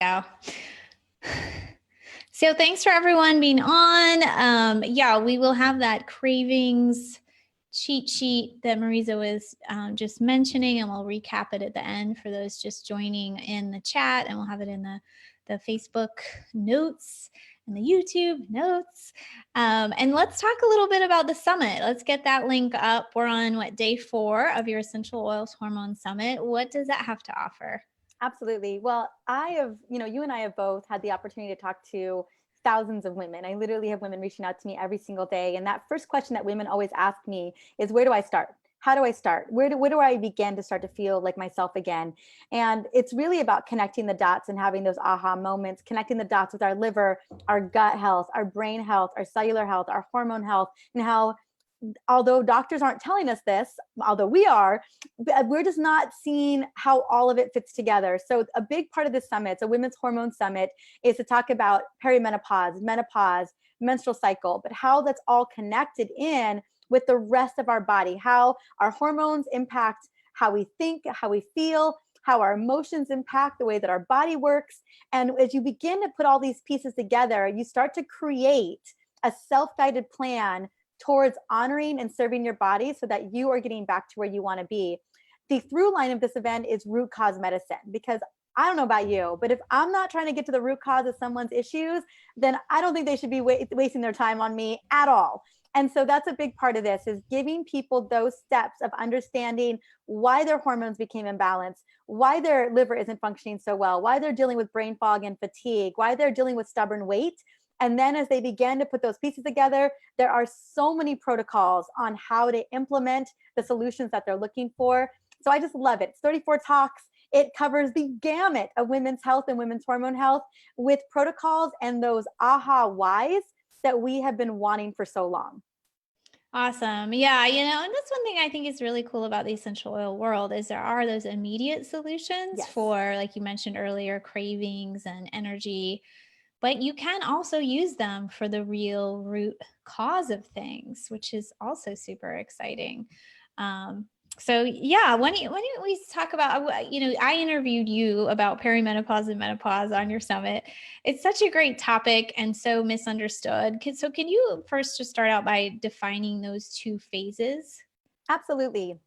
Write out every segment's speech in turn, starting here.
Yeah. So thanks for everyone being on. Yeah, we will have that cravings cheat sheet that Mariza was just mentioning, and we'll recap it at the end for those just joining in the chat, and we'll have it in the Facebook notes and the YouTube notes. And let's talk a little bit about the summit. Let's get that link up. We're on day 4 of your Essential Oils Hormone Summit. What does that have to offer? Absolutely. Well, you and I have both had the opportunity to talk to thousands of women. I literally have women reaching out to me every single day. And that first question that women always ask me is, where do I start? How do I start? Where do I begin to start to feel like myself again? And it's really about connecting the dots and having those aha moments, connecting the dots with our liver, our gut health, our brain health, our cellular health, our hormone health, and how, although doctors aren't telling us this, although we are, we're just not seeing how all of it fits together. So a big part of this summit, it's a women's hormone summit, is to talk about perimenopause, menopause, menstrual cycle, but how that's all connected in with the rest of our body, how our hormones impact how we think, how we feel, how our emotions impact the way that our body works. And as you begin to put all these pieces together, you start to create a self-guided plan towards honoring and serving your body so that you are getting back to where you want to be. The through line of this event is root cause medicine, because I don't know about you, but if I'm not trying to get to the root cause of someone's issues, then I don't think they should be wasting their time on me at all. And so that's a big part of this, is giving people those steps of understanding why their hormones became imbalanced, why their liver isn't functioning so well, why they're dealing with brain fog and fatigue, why they're dealing with stubborn weight. And then as they begin to put those pieces together, there are so many protocols on how to implement the solutions that they're looking for. So I just love it. It's 34 talks. It covers the gamut of women's health and women's hormone health with protocols and those aha whys that we have been wanting for so long. Awesome. Yeah, and that's one thing I think is really cool about the essential oil world is there are those immediate solutions for, like you mentioned earlier, cravings and energy, but you can also use them for the real root cause of things, which is also super exciting. So yeah, why don't we talk about, I interviewed you about perimenopause and menopause on your summit. It's such a great topic and so misunderstood. So can you first just start out by defining those two phases? Absolutely.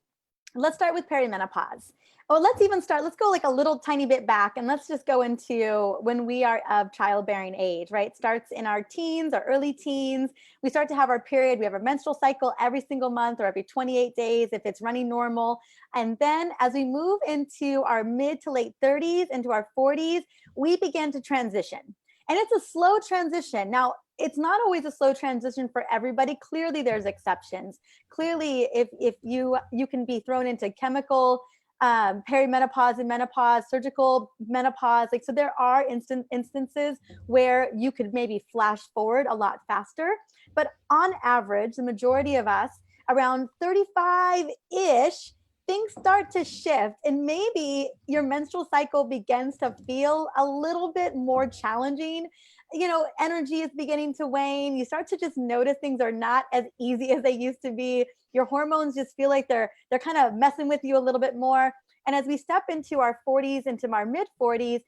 Let's start with perimenopause. Let's go like a little tiny bit back, and let's just go into when we are of childbearing age, right? It starts in our teens or early teens. We start to have our period. We have a menstrual cycle every single month or every 28 days if it's running normal. And then as we move into our mid to late 30s, into our 40s, we begin to transition. And it's a slow transition. Now, it's not always a slow transition for everybody. Clearly, there's exceptions. Clearly, if you can be thrown into chemical perimenopause and menopause, surgical menopause, so there are instances where you could maybe flash forward a lot faster. But on average, the majority of us, around 35-ish, things start to shift, and maybe your menstrual cycle begins to feel a little bit more challenging. Energy is beginning to wane. You start to just notice things are not as easy as they used to be. Your hormones just feel like they're kind of messing with you a little bit more. And as we step into our 40s, into our mid 40s,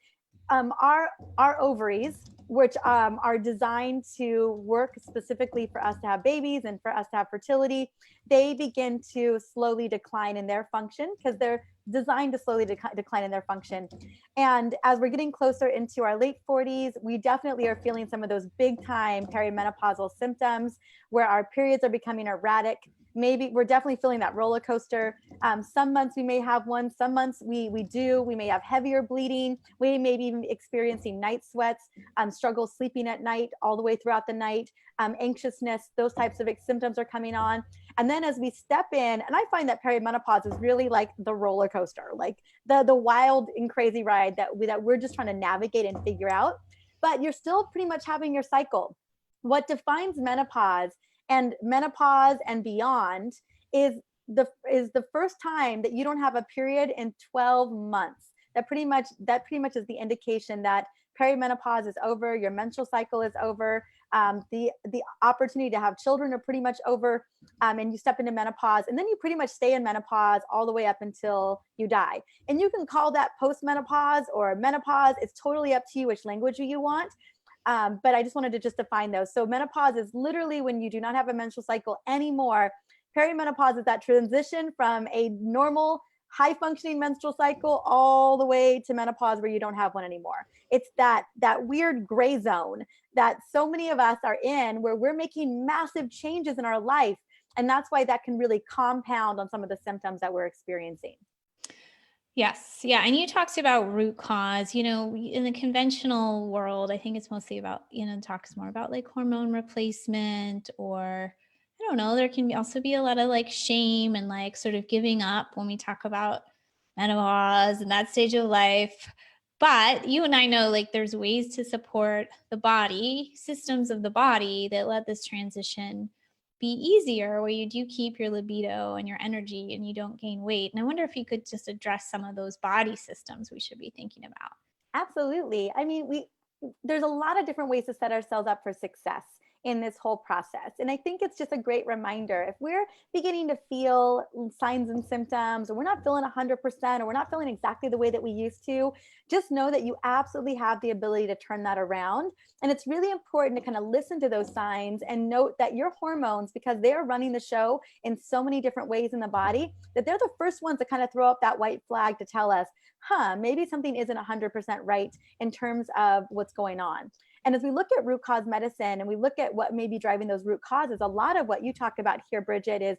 our ovaries, which are designed to work specifically for us to have babies and for us to have fertility, they begin to slowly decline in their function because they're designed to slowly decline in their function. And as we're getting closer into our late 40s, we definitely are feeling some of those big time perimenopausal symptoms where our periods are becoming erratic. Maybe we're definitely feeling that roller coaster. Some months we may have one, some months we may have heavier bleeding. We may be even experiencing night sweats, struggle sleeping at night all the way throughout the night, anxiousness, those types of symptoms are coming on. And then as we step in, and I find that perimenopause is really like the roller coaster, like the wild and crazy ride that we're just trying to navigate and figure out. But you're still pretty much having your cycle. What defines menopause and beyond is the first time that you don't have a period in 12 months. That pretty much is the indication that perimenopause is over, your menstrual cycle is over, the opportunity to have children are pretty much over, and you step into menopause, and then you pretty much stay in menopause all the way up until you die. And you can call that postmenopause or menopause. It's totally up to you which language you want. But I just wanted to just define those. So menopause is literally when you do not have a menstrual cycle anymore. Perimenopause is that transition from a normal high functioning menstrual cycle all the way to menopause where you don't have one anymore. It's that weird gray zone that so many of us are in, where we're making massive changes in our life. And that's why that can really compound on some of the symptoms that we're experiencing. Yes. Yeah. And you talked about root cause, in the conventional world, I think it's mostly about, talks more about like hormone replacement, or I don't know, there can also be a lot of like shame and like sort of giving up when we talk about menopause and that stage of life. But you and I know like there's ways to support the body, systems of the body that let this transition be easier, where you do keep your libido and your energy and you don't gain weight. And I wonder if you could just address some of those body systems we should be thinking about. Absolutely. I mean, there's a lot of different ways to set ourselves up for success in this whole process. And I think it's just a great reminder, if we're beginning to feel signs and symptoms, or we're not feeling 100%, or we're not feeling exactly the way that we used to, just know that you absolutely have the ability to turn that around. And it's really important to kind of listen to those signs and note that your hormones, because they are running the show in so many different ways in the body, that they're the first ones to kind of throw up that white flag to tell us, maybe something isn't 100% right in terms of what's going on. And as we look at root cause medicine and we look at what may be driving those root causes, a lot of what you talk about here, Bridget, is,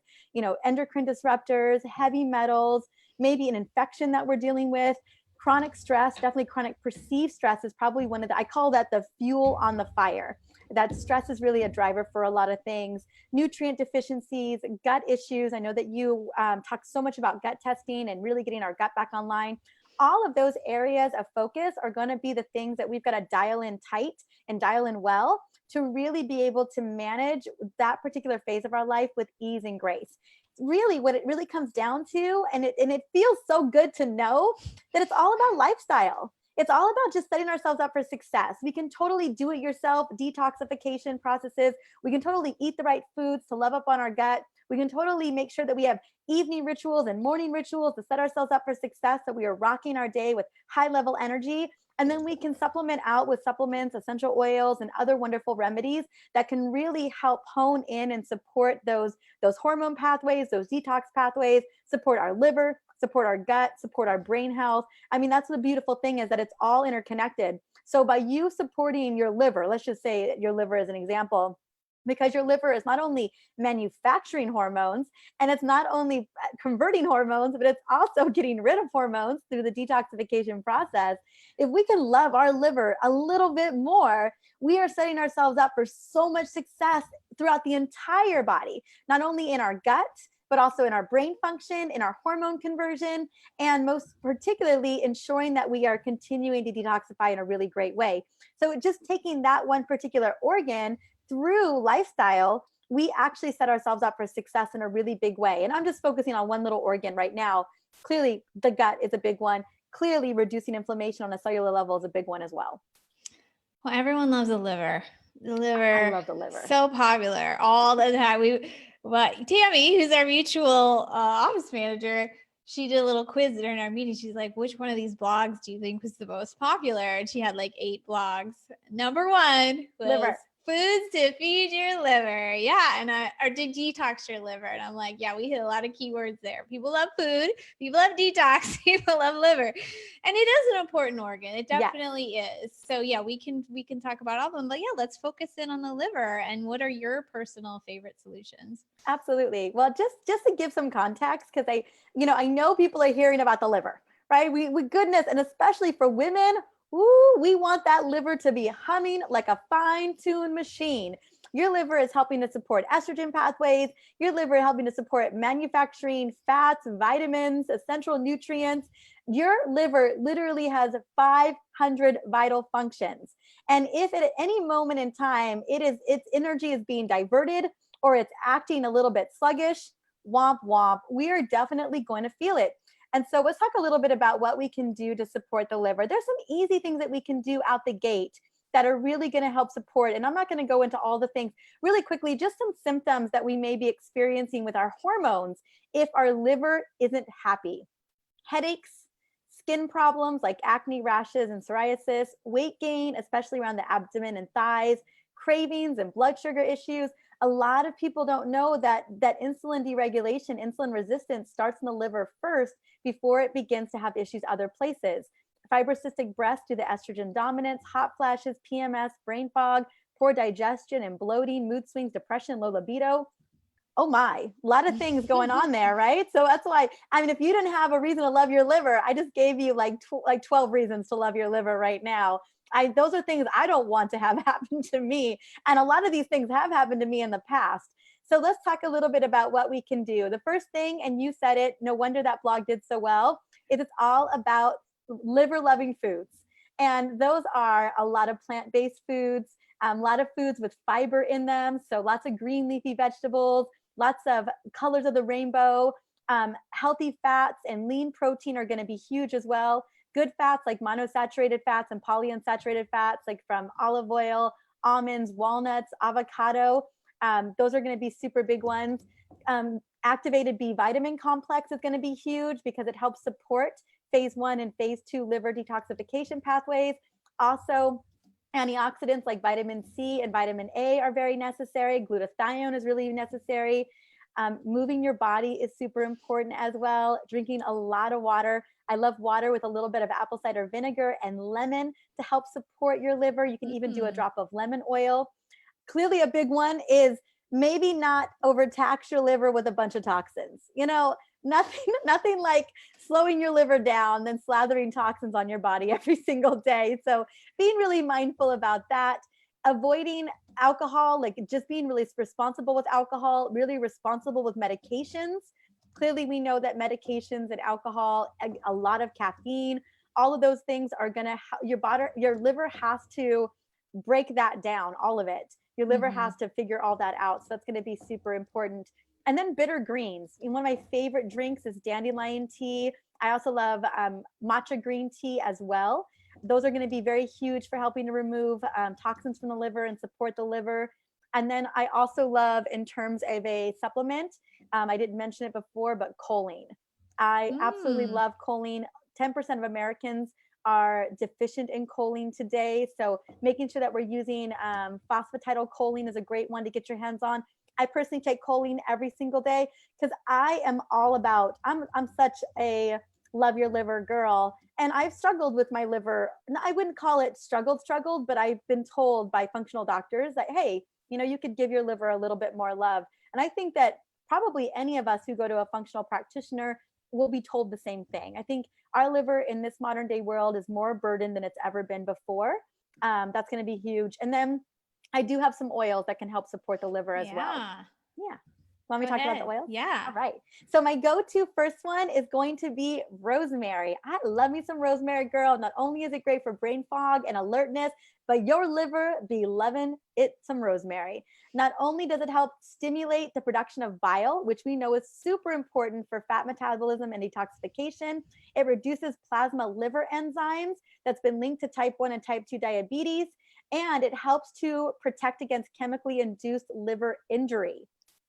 endocrine disruptors, heavy metals, maybe an infection that we're dealing with, chronic stress. Definitely chronic perceived stress is probably one of I call that the fuel on the fire. That stress is really a driver for a lot of things. Nutrient deficiencies, gut issues. I know that you talk so much about gut testing and really getting our gut back online. All of those areas of focus are going to be the things that we've got to dial in tight and dial in well to really be able to manage that particular phase of our life with ease and grace. Really what it really comes down to, and it feels so good to know that it's all about lifestyle. It's all about just setting ourselves up for success. We can totally do it yourself, detoxification processes. We can totally eat the right foods to love up on our gut. We can totally make sure that we have evening rituals and morning rituals to set ourselves up for success, that we are rocking our day with high level energy. And then we can supplement out with supplements, essential oils, and other wonderful remedies that can really help hone in and support those hormone pathways, those detox pathways, support our liver, support our gut, support our brain health. I mean, that's the beautiful thing, is that it's all interconnected. So by you supporting your liver, let's just say your liver as an example, because your liver is not only manufacturing hormones and it's not only converting hormones, but it's also getting rid of hormones through the detoxification process. If we can love our liver a little bit more, we are setting ourselves up for so much success throughout the entire body, not only in our gut, but also in our brain function, in our hormone conversion, and most particularly ensuring that we are continuing to detoxify in a really great way. So just taking that one particular organ through lifestyle, we actually set ourselves up for success in a really big way. And I'm just focusing on one little organ right now. Clearly, the gut is a big one. Clearly, reducing inflammation on a cellular level is a big one as well. Well, everyone loves the liver. The liver. I love the liver. So popular all the time. But Tammy, who's our mutual office manager, she did a little quiz during our meeting. She's like, which one of these blogs do you think was the most popular? And she had like 8 blogs. Number 1 was liver. Foods to feed your liver. Yeah. And or to detox your liver. And I'm like, yeah, we hit a lot of keywords there. People love food. People love detox. People love liver. And it is an important organ. It definitely is. So yeah, we can talk about all of them. But yeah, let's focus in on the liver. And what are your personal favorite solutions? Absolutely. Well, just to give some context, because I know people are hearing about the liver, right? We goodness, and especially for women, we want that liver to be humming like a fine-tuned machine. Your liver is helping to support estrogen pathways. Your liver is helping to support manufacturing fats, vitamins, essential nutrients. Your liver literally has 500 vital functions. And if at any moment in time its energy is being diverted or it's acting a little bit sluggish, womp womp, we are definitely going to feel it. And so let's talk a little bit about what we can do to support the liver. There's some easy things that we can do out the gate that are really going to help support. And I'm not going to go into all the things really quickly, just some symptoms that we may be experiencing with our hormones if our liver isn't happy. Headaches, skin problems like acne, rashes, and psoriasis, weight gain, especially around the abdomen and thighs, cravings and blood sugar issues. A lot of people don't know that insulin deregulation, insulin resistance starts in the liver first before it begins to have issues other places. Fibrocystic breast due to estrogen dominance, hot flashes, PMS, brain fog, poor digestion and bloating, mood swings, depression, low libido. Oh my, a lot of things going on there, right? So that's why, I mean, if you didn't have a reason to love your liver, I just gave you like 12 reasons to love your liver right now. Those are things I don't want to have happen to me. And a lot of these things have happened to me in the past. So let's talk a little bit about what we can do. The first thing, and you said it, no wonder that blog did so well, is it's all about liver loving foods. And those are a lot of plant-based foods, a lot of foods with fiber in them. So lots of green leafy vegetables, lots of colors of the rainbow, healthy fats and lean protein are going to be huge as well. Good fats like monounsaturated fats and polyunsaturated fats like from olive oil, almonds, walnuts, avocado. Those are going to be super big ones. Activated B vitamin complex is going to be huge because it helps support phase 1 and phase 2 liver detoxification pathways. Also, antioxidants like vitamin C and vitamin A are very necessary. Glutathione is really necessary. Moving your body is super important as well. Drinking a lot of water. I love water with a little bit of apple cider vinegar and lemon to help support your liver. You can even do a drop of lemon oil. Clearly a big one is maybe not overtax your liver with a bunch of toxins. You know, nothing like slowing your liver down than slathering toxins on your body every single day. So being really mindful about that. Avoiding alcohol, like just being really responsible with alcohol, really responsible with medications. Clearly, we know that medications and alcohol, a lot of caffeine, all of those things are going to, your liver has to break that down, all of it. Your liver has to figure all that out. So that's going to be super important. And then bitter greens. And one of my favorite drinks is dandelion tea. I also love matcha green tea as well. Those are going to be very huge for helping to remove toxins from the liver and support the liver. And then I also love, in terms of a supplement, I didn't mention it before, but choline. I absolutely love choline. 10% of Americans are deficient in choline today. So making sure that we're using phosphatidylcholine is a great one to get your hands on. I personally take choline every single day because I am all about, I'm such a love your liver girl. And I've struggled with my liver. I wouldn't call it struggled, but I've been told by functional doctors that, hey, you know, you could give your liver a little bit more love. And I think that probably any of us who go to a functional practitioner will be told the same thing. I think our liver in this modern day world is more burdened than it's ever been before. That's going to be huge. And then I do have some oils that can help support the liver as well. Yeah. Want me to talk about the oils? Yeah. All right. So my go-to first one is going to be rosemary. I love me some rosemary, girl. Not only is it great for brain fog and alertness, but your liver be loving it some rosemary. Not only does it help stimulate the production of bile, which we know is super important for fat metabolism and detoxification, it reduces plasma liver enzymes that's been linked to type 1 and type 2 diabetes, and it helps to protect against chemically induced liver injury.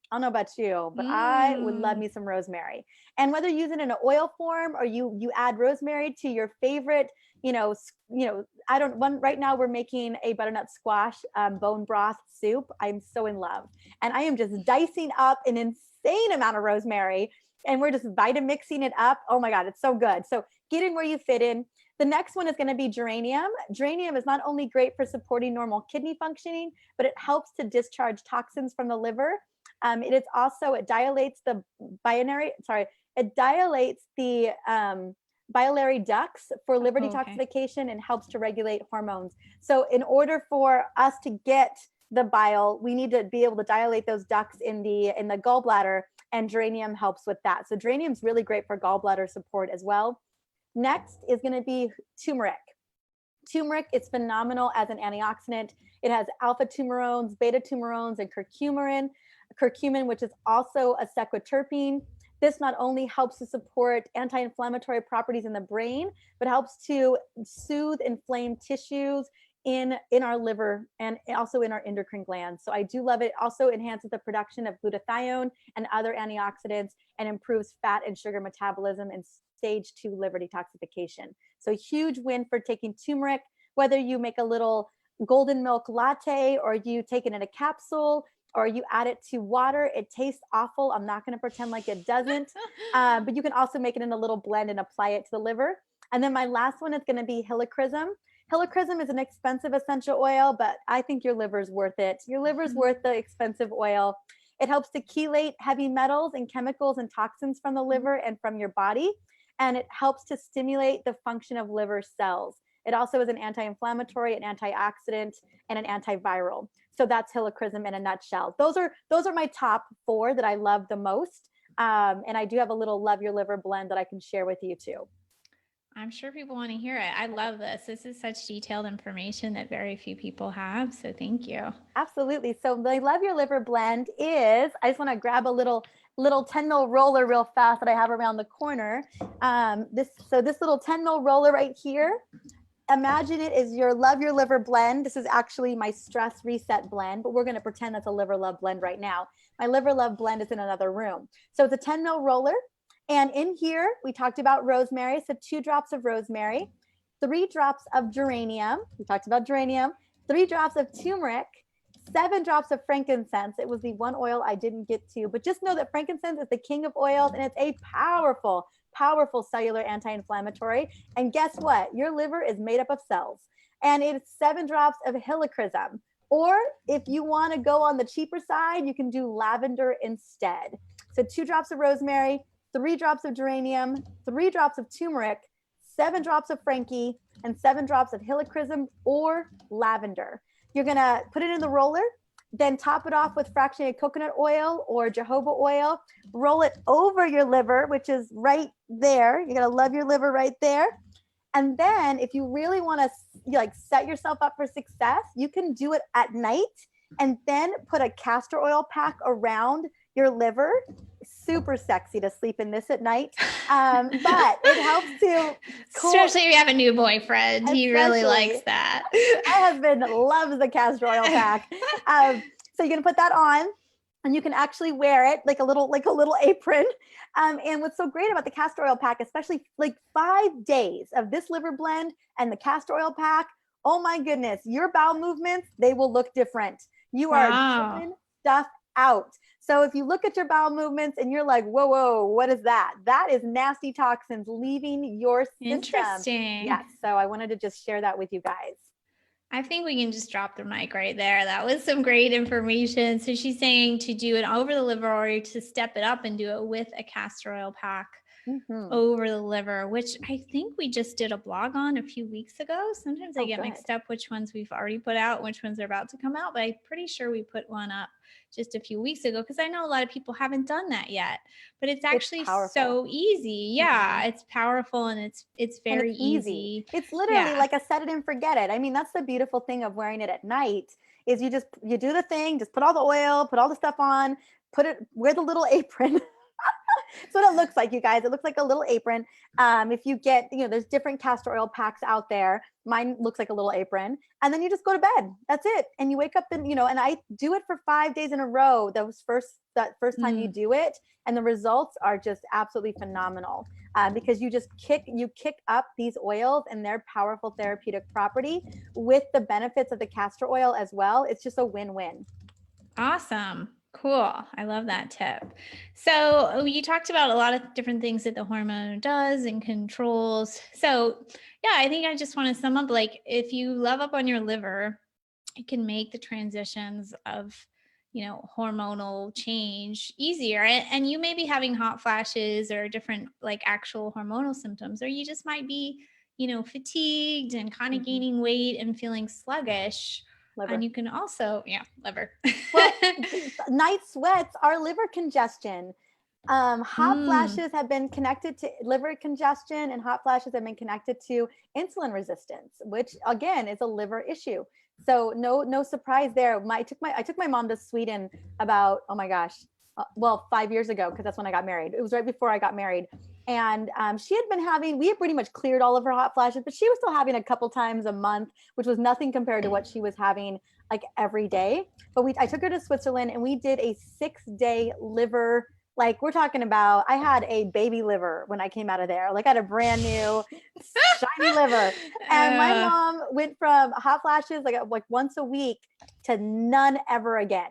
I don't know about you, but I would love me some rosemary. And whether you use it in an oil form or you add rosemary to your favorite, right now we're making a butternut squash bone broth soup. I'm so in love. And I am just dicing up an insane amount of rosemary and we're just Vitamixing it up. Oh my God, it's so good. So get in where you fit in. The next one is going to be geranium. Geranium is not only great for supporting normal kidney functioning, but it helps to discharge toxins from the liver. It dilates the biliary ducts for liver detoxification and helps to regulate hormones. So in order for us to get the bile, we need to be able to dilate those ducts in the gallbladder, and geranium helps with that. So geranium is really great for gallbladder support as well. Next is going to be turmeric. Turmeric is phenomenal as an antioxidant. It has alpha tumerones, beta tumerones, and curcumin, which is also a sequiterpene. This not only helps to support anti-inflammatory properties in the brain, but helps to soothe inflamed tissues in our liver and also in our endocrine glands. So I do love it. It also enhances the production of glutathione and other antioxidants and improves fat and sugar metabolism and stage 2 liver detoxification. So huge win for taking turmeric, whether you make a little golden milk latte or you take it in a capsule or you add it to water. It tastes awful. I'm not going to pretend like it doesn't, but you can also make it in a little blend and apply it to the liver. And then my last one is going to be helichrysum. Helichrysum is an expensive essential oil, but I think your liver's worth it. Your liver's worth the expensive oil. It helps to chelate heavy metals and chemicals and toxins from the liver and from your body. And it helps to stimulate the function of liver cells. It also is an anti-inflammatory, an antioxidant, and an antiviral. So that's helichrysum in a nutshell. Those are my top 4 that I love the most. And I do have a little Love Your Liver blend that I can share with you too. I'm sure people want to hear it. I love this. This is such detailed information that very few people have. So thank you. Absolutely. So the Love Your Liver blend is, I just want to grab a little 10 mil roller real fast that I have around the corner. This little 10 mil roller right here, imagine it is your Love Your Liver blend. This is actually my stress reset blend, but we're going to pretend that's a liver love blend right now. My liver love blend is in another room. So it's a 10 mil roller. And in here, we talked about rosemary. So 2 drops of rosemary, 3 drops of geranium. We talked about geranium, 3 drops of turmeric, 7 drops of frankincense. It was the one oil I didn't get to, but just know that frankincense is the king of oils and it's a powerful, powerful cellular anti-inflammatory. And guess what? Your liver is made up of cells. And it's 7 drops of helichrysum. Or if you want to go on the cheaper side, you can do lavender instead. So 2 drops of rosemary, 3 drops of geranium, 3 drops of turmeric, 7 drops of Frankie, and 7 drops of helichrysum or lavender. You're going to put it in the roller, then top it off with fractionated coconut oil or jojoba oil. Roll it over your liver, which is right there. You're going to love your liver right there. And then if you really want to set yourself up for success, you can do it at night and then put a castor oil pack around your liver. Super sexy to sleep in this at night. But it helps to especially if you have a new boyfriend. He really likes that. My husband loves the castor oil pack. So you're gonna put that on and you can actually wear it like a little apron. And what's so great about the castor oil pack, especially 5 days of this liver blend and the castor oil pack, oh my goodness, your bowel movements, they will look different. You are chipping stuff out. So if you look at your bowel movements and you're like, whoa, what is that? That is nasty toxins leaving your system. Interesting. Yes. So I wanted to just share that with you guys. I think we can just drop the mic right there. That was some great information. So she's saying to do it over the liver or to step it up and do it with a castor oil pack over the liver, which I think we just did a blog on a few weeks ago. Sometimes I get mixed up which ones we've already put out, which ones are about to come out, but I'm pretty sure we put one up just a few weeks ago because I know a lot of people haven't done that yet, but it's actually so easy. Yeah, it's powerful and it's very easy. It's literally like a set it and forget it. I mean, that's the beautiful thing of wearing it at night is you do the thing, just put all the oil, put all the stuff on, wear the little apron. That's what it looks like, you guys. It looks like a little apron. If you get, there's different castor oil packs out there. Mine looks like a little apron. And then you just go to bed. That's it. And you wake up and, and I do it for 5 days in a row. That first time you do it. And the results are just absolutely phenomenal because you kick up these oils and their powerful therapeutic property with the benefits of the castor oil as well. It's just a win-win. Awesome. Cool. I love that tip. So you talked about a lot of different things that the hormone does and controls. So yeah, I think I just want to sum up, if you love up on your liver, it can make the transitions of, hormonal change easier. And you may be having hot flashes or different actual hormonal symptoms, or you just might be, fatigued and kind of gaining weight and feeling sluggish. Liver. And you can also, liver. Well, night sweats are liver congestion. Hot flashes have been connected to liver congestion and hot flashes have been connected to insulin resistance, which again is a liver issue. So no surprise there. I took my mom to Sweden about, oh my gosh, well, 5 years ago, because that's when I got married. It was right before I got married. And we had pretty much cleared all of her hot flashes, but she was still having a couple times a month, which was nothing compared to what she was having like every day. But I took her to Switzerland and we did a 6-day liver. Like we're talking about, I had a baby liver when I came out of there. Like I had a brand new shiny liver. And my mom went from hot flashes like once a week to none ever again.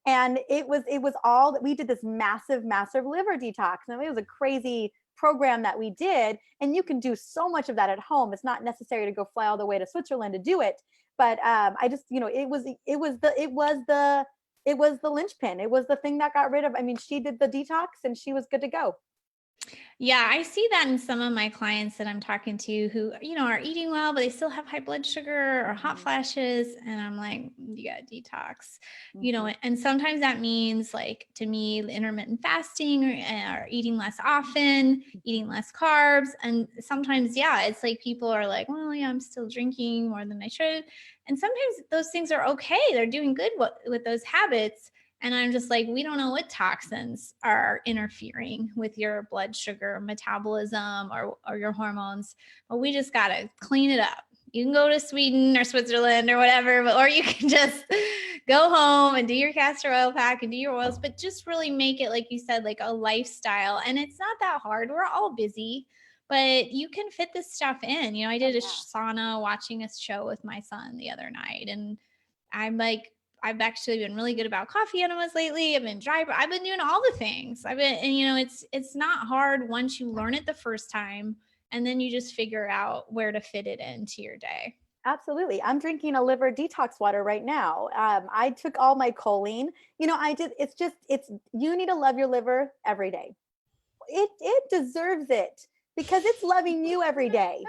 And it was all that we did, this massive liver detox. And it was a crazy program that we did. And you can do so much of that at home. It's not necessary to go fly all the way to Switzerland to do it. But I just, it was the linchpin. It was the thing that got rid of, I mean, she did the detox and she was good to go. Yeah, I see that in some of my clients that I'm talking to who, are eating well, but they still have high blood sugar or hot flashes. And I'm like, you got to detox, and sometimes that means like, to me, intermittent fasting or eating less often, eating less carbs. And sometimes, it's like people are like, well, yeah, I'm still drinking more than I should. And sometimes those things are okay. They're doing good with those habits. And I'm just like, we don't know what toxins are interfering with your blood sugar metabolism or your hormones, but we just got to clean it up. You can go to Sweden or Switzerland or whatever, or you can just go home and do your castor oil pack and do your oils, but just really make it, like you said, like a lifestyle. And it's not that hard. We're all busy, but you can fit this stuff in. I did a sauna watching a show with my son the other night, and I've actually been really good about coffee enemas lately. I've been I've been doing all the things. It's not hard once you learn it the first time, and then you just figure out where to fit it into your day. Absolutely. I'm drinking a liver detox water right now. I took all my choline. You need to love your liver every day. It deserves it. Because it's loving you every day.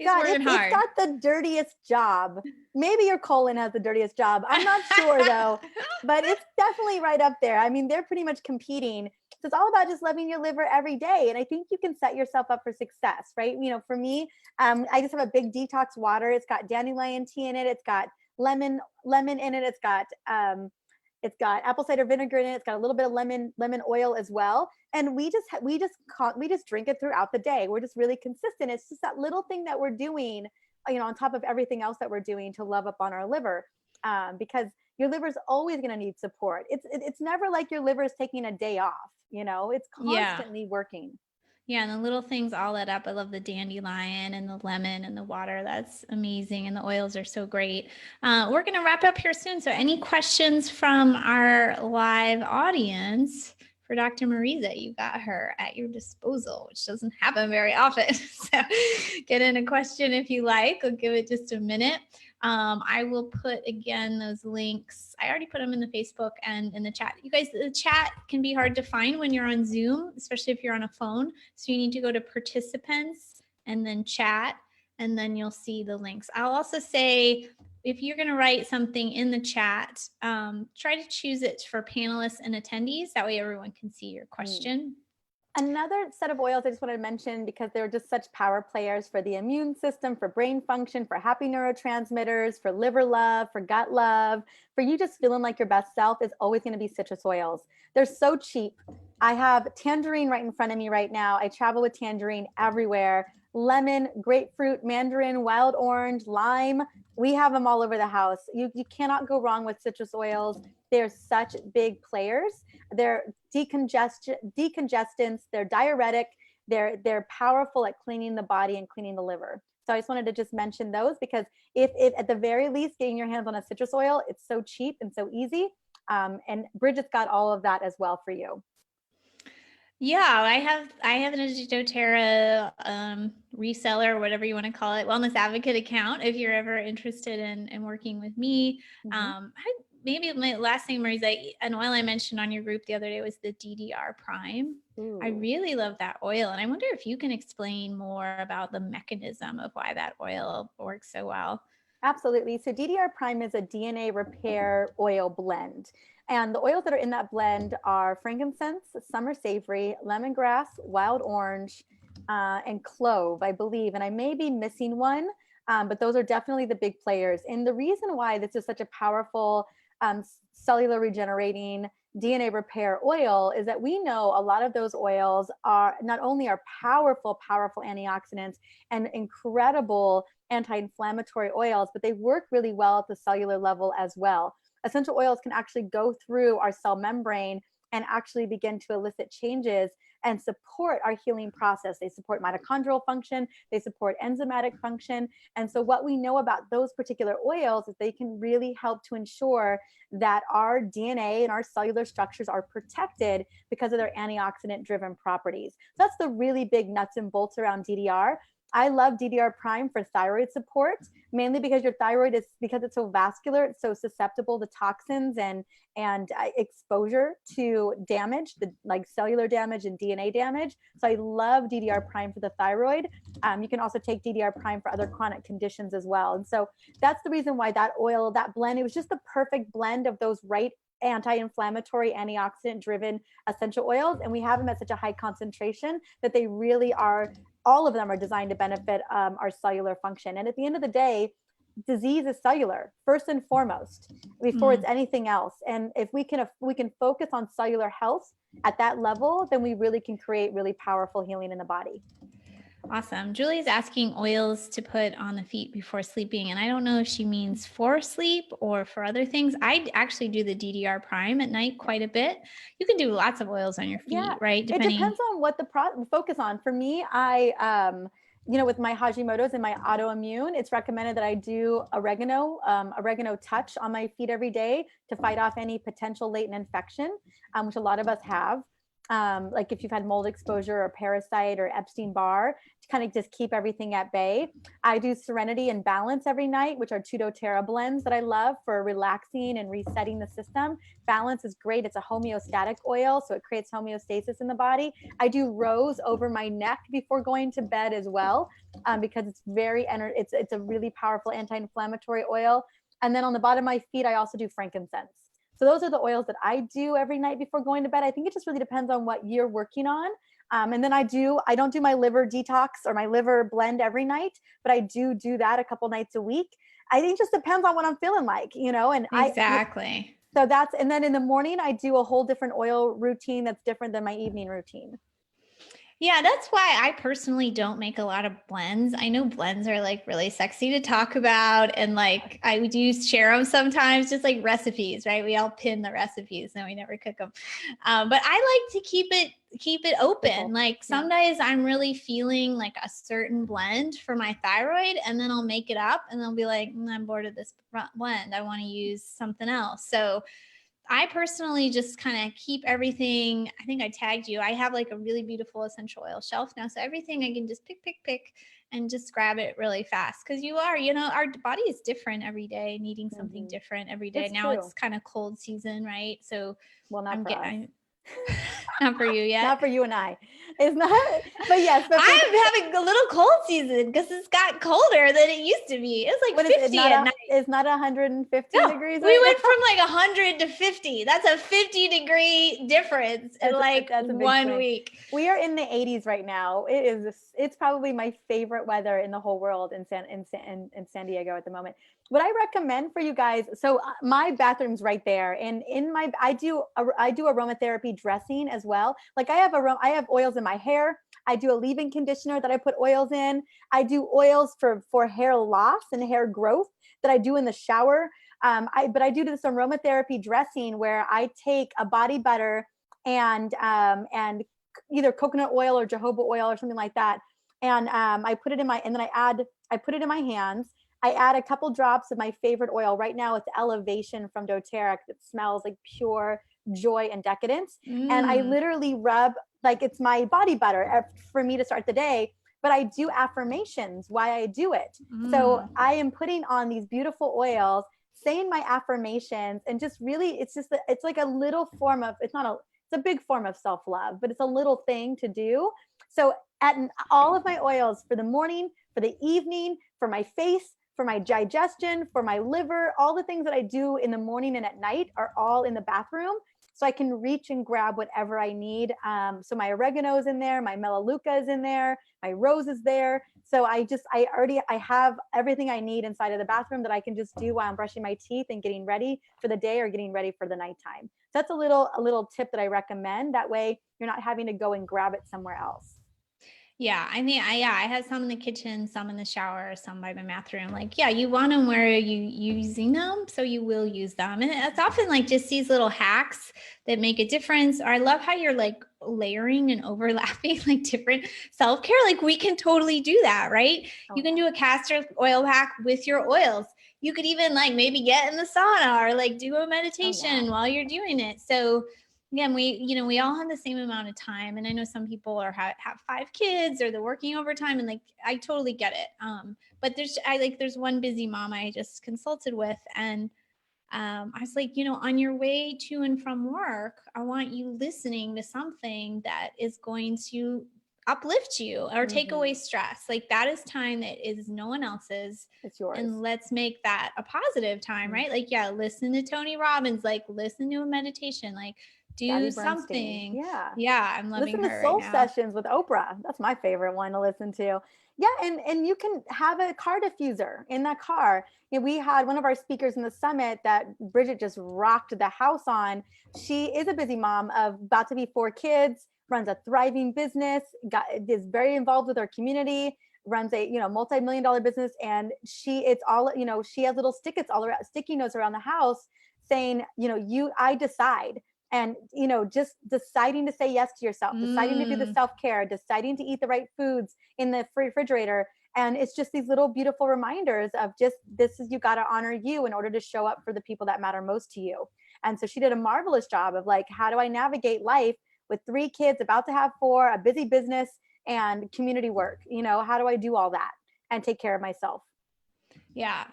It's working hard. It's got the dirtiest job. Maybe your colon has the dirtiest job. I'm not sure though, but it's definitely right up there. I mean, they're pretty much competing. So it's all about just loving your liver every day. And I think you can set yourself up for success, right? For me, I just have a big detox water. It's got dandelion tea in it. It's got lemon in it. It's got apple cider vinegar in it. It's got a little bit of lemon oil as well. And we just drink it throughout the day. We're just really consistent. It's just that little thing that we're doing, on top of everything else that we're doing to love up on our liver, because your liver is always going to need support. It's never like your liver is taking a day off. It's constantly working. Yeah, and the little things all add up. I love the dandelion and the lemon and the water. That's amazing. And the oils are so great. We're going to wrap up here soon. So any questions from our live audience for Dr. Mariza? You got her at your disposal, which doesn't happen very often. So get in a question if you like. I'll give it just a minute. I will put again those links. I already put them in the Facebook and in the chat. You guys, the chat can be hard to find when you're on Zoom, especially if you're on a phone. So you need to go to participants and then chat, and then you'll see the links. I'll also say, if you're going to write something in the chat, try to choose it for panelists and attendees. That way everyone can see your question. Another set of oils I just wanted to mention, because they're just such power players for the immune system, for brain function, for happy neurotransmitters, for liver love, for gut love, for you just feeling like your best self, is always going to be citrus oils. They're so cheap. I have tangerine right in front of me right now. I travel with tangerine everywhere. Lemon, grapefruit, mandarin, wild orange, lime. We have them all over the house. You cannot go wrong with citrus oils. They're such big players. They're decongestants, they're diuretic, they're powerful at cleaning the body and cleaning the liver. So I just wanted to just mention those, because if at the very least, getting your hands on a citrus oil, it's so cheap and so easy. And Bridget's got all of that as well for you. Yeah, I have an doTERRA reseller, whatever you want to call it, wellness advocate account. If you're ever interested in working with me, maybe my last thing, Mariza, an oil I mentioned on your group the other day was the DDR Prime. Ooh. I really love that oil. And I wonder if you can explain more about the mechanism of why that oil works so well. Absolutely. So DDR Prime is a DNA repair oil blend. And the oils that are in that blend are frankincense, summer savory, lemongrass, wild orange, and clove, I believe. And I may be missing one, but those are definitely the big players. And the reason why this is such a powerful cellular regenerating, DNA repair oil, is that we know a lot of those oils are not only are powerful, powerful antioxidants and incredible anti-inflammatory oils, but they work really well at the cellular level as well. Essential oils can actually go through our cell membrane and actually begin to elicit changes and support our healing process. They support mitochondrial function, they support enzymatic function. And so what we know about those particular oils is they can really help to ensure that our DNA and our cellular structures are protected because of their antioxidant driven properties. So that's the really big nuts and bolts around DDR. I love DDR Prime for thyroid support, mainly because your thyroid is, because it's so vascular, it's so susceptible to toxins and exposure to damage, like cellular damage and DNA damage. So I love DDR Prime for the thyroid. You can also take DDR Prime for other chronic conditions as well. And so that's the reason why that oil, that blend, it was just the perfect blend of those right anti-inflammatory, antioxidant driven essential oils. And we have them at such a high concentration that they really are, all of them are designed to benefit our cellular function. And at the end of the day, disease is cellular first and foremost before it's anything else. And if we can focus on cellular health at that level, then we really can create really powerful healing in the body. Awesome. Julie's asking oils to put on the feet before sleeping. And I don't know if she means for sleep or for other things. I actually do the DDR Prime at night quite a bit. You can do lots of oils on your feet, right? It depends on what the focus on. For me, with my Hashimoto's and my autoimmune, it's recommended that I do oregano touch on my feet every day to fight off any potential latent infection, which a lot of us have. Like if you've had mold exposure or parasite or Epstein-Barr, to kind of just keep everything at bay. I do Serenity and Balance every night, which are 2 doTERRA blends that I love for relaxing and resetting the system. Balance is great. It's a homeostatic oil, so it creates homeostasis in the body. I do Rose over my neck before going to bed as well, because it's it's a really powerful anti-inflammatory oil. And then on the bottom of my feet, I also do frankincense. So those are the oils that I do every night before going to bed. I think it just really depends on what you're working on. And then I don't do my liver detox or my liver blend every night, but I do that a couple nights a week. I think it just depends on what I'm feeling like, and exactly. And then in the morning, I do a whole different oil routine that's different than my evening routine. Yeah, that's why I personally don't make a lot of blends. I know blends are like really sexy to talk about. And like, I do share them sometimes, just like recipes, right? We all pin the recipes and we never cook them. But I like to keep it open. Like some days I'm really feeling like a certain blend for my thyroid, and then I'll make it up and I'll be like, I'm bored of this blend. I want to use something else. So I personally just kind of keep everything. I think I tagged you. I have like a really beautiful essential oil shelf now. So everything I can just pick and just grab it really fast. Cause our body is different every day, needing something different every day. Now it's kind of cold season, right? So not for us. Not for you yet. Not for you and I. It's not, but yes. I'm having a little cold season because it's got colder than it used to be. It's like 50 at night. It's not 150 degrees. We went from like 100 to 50. That's a 50-degree difference in like 1 week. We are in the 80s right now. It's probably my favorite weather in the whole world in San Diego at the moment. What I recommend for you guys, so my bathroom's right there, and I do aromatherapy dressing as well. Like I have oils in my hair. I do a leave-in conditioner that I put oils in. I do oils for hair loss and hair growth that I do in the shower. But I do this aromatherapy dressing where I take a body butter and either coconut oil or jojoba oil or something like that, and I put it in my hands. I add a couple drops of my favorite oil. Right now it's Elevation from doTERRA. It smells like pure joy and decadence. And I literally rub, like it's my body butter for me to start the day, but I do affirmations while I do it. So I am putting on these beautiful oils, saying my affirmations, and just really, it's like a little form of, it's a big form of self-love, but it's a little thing to do. So all of my oils for the morning, for the evening, for my face, for my digestion, for my liver, all the things that I do in the morning and at night are all in the bathroom. so I can reach and grab whatever I need. So my oregano is in there, my melaleuca is in there, my rose is there. So I have everything I need inside of the bathroom that I can just do while I'm brushing my teeth and getting ready for the day or getting ready for the nighttime. So that's a little tip that I recommend. That way you're not having to go and grab it somewhere else. Yeah, I mean, I have some in the kitchen, some in the shower, some by my bathroom. Like, yeah, you want them where you using them, so you will use them. And it's often like just these little hacks that make a difference. Or I love how you're like layering and overlapping like different self-care. Like we can totally do that, right? You can do a castor oil pack with your oils. You could even like maybe get in the sauna or like do a meditation while you're doing it. So again, we all have the same amount of time. And I know some people have 5 kids or they're working overtime, and like, I totally get it. But there's one busy mom I just consulted with, and I was like, on your way to and from work, I want you listening to something that is going to uplift you or take away stress. Like that is time that is no one else's. It's yours. And let's make that a positive time, right? Like, yeah, listen to Tony Robbins, like listen to a meditation, like do something. Yeah, I'm loving listen to soul sessions with Oprah. That's my favorite one to listen to. Yeah, and you can have a car diffuser in that car. We had one of our speakers in the summit that Bridget just rocked the house on. She is a busy mom of about to be 4 kids, runs a thriving business, is very involved with her community, runs a multi-million-dollar business, and she has little sticky notes around the house saying, I decide. And, just deciding to say yes to yourself, deciding to do the self-care, deciding to eat the right foods in the refrigerator. And it's just these little beautiful reminders of you got to honor you in order to show up for the people that matter most to you. And so she did a marvelous job of like, how do I navigate life with 3 kids, about to have 4, a busy business and community work? How do I do all that and take care of myself? Yeah.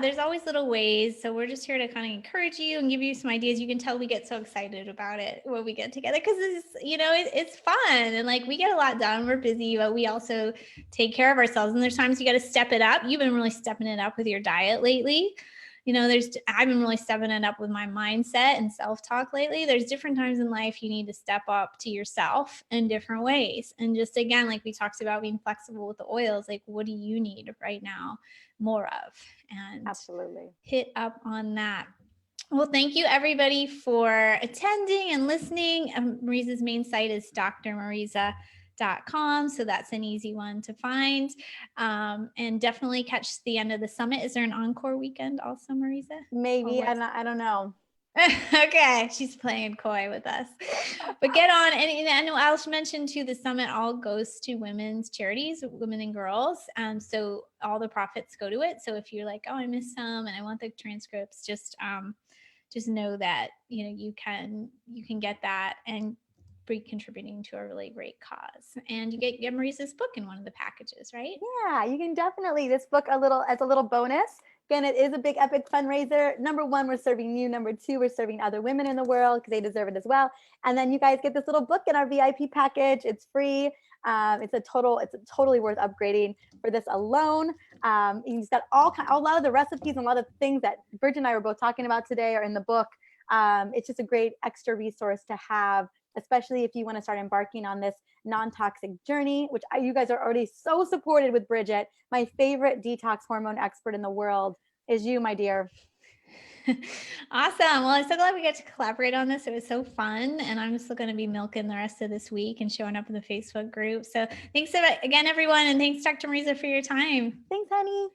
There's always little ways. So we're just here to kind of encourage you and give you some ideas. You can tell we get so excited about it when we get together because it's fun and like we get a lot done. We're busy, but we also take care of ourselves. And there's times you got to step it up. You've been really stepping it up with your diet lately. I've been really stepping it up with my mindset and self-talk lately. There's different times in life you need to step up to yourself in different ways. And just again, like we talked about being flexible with the oils, like what do you need right now more of? And absolutely hit up on that. Well, thank you everybody for attending and listening. Mariza's main site is drmariza.com. So that's an easy one to find. And definitely catch the end of the summit. Is there an encore weekend also, Mariza? Maybe. I don't know. Okay, she's playing coy with us, but get on. And I'll mention too, the summit all goes to women's charities, women and girls. So all the profits go to it. So if you're like, oh, I missed some and I want the transcripts, just know that you can get that and be contributing to a really great cause. And you get Mariza's book in one of the packages, right? Yeah, you can definitely. This book as a little bonus. Again, it is a big epic fundraiser. Number 1, we're serving you. Number 2, we're serving other women in the world because they deserve it as well. And then you guys get this little book in our VIP package. It's free. It's totally worth upgrading for this alone. You've got a lot of the recipes and a lot of things that Bridget and I were both talking about today are in the book. It's just a great extra resource to have, especially if you want to start embarking on this non-toxic journey, which you guys are already so supported with Bridget. My favorite detox hormone expert in the world is you, my dear. Awesome. Well, I'm so glad we got to collaborate on this. It was so fun. And I'm still going to be milking the rest of this week and showing up in the Facebook group. So thanks again, everyone. And thanks, Dr. Mariza, for your time. Thanks, honey.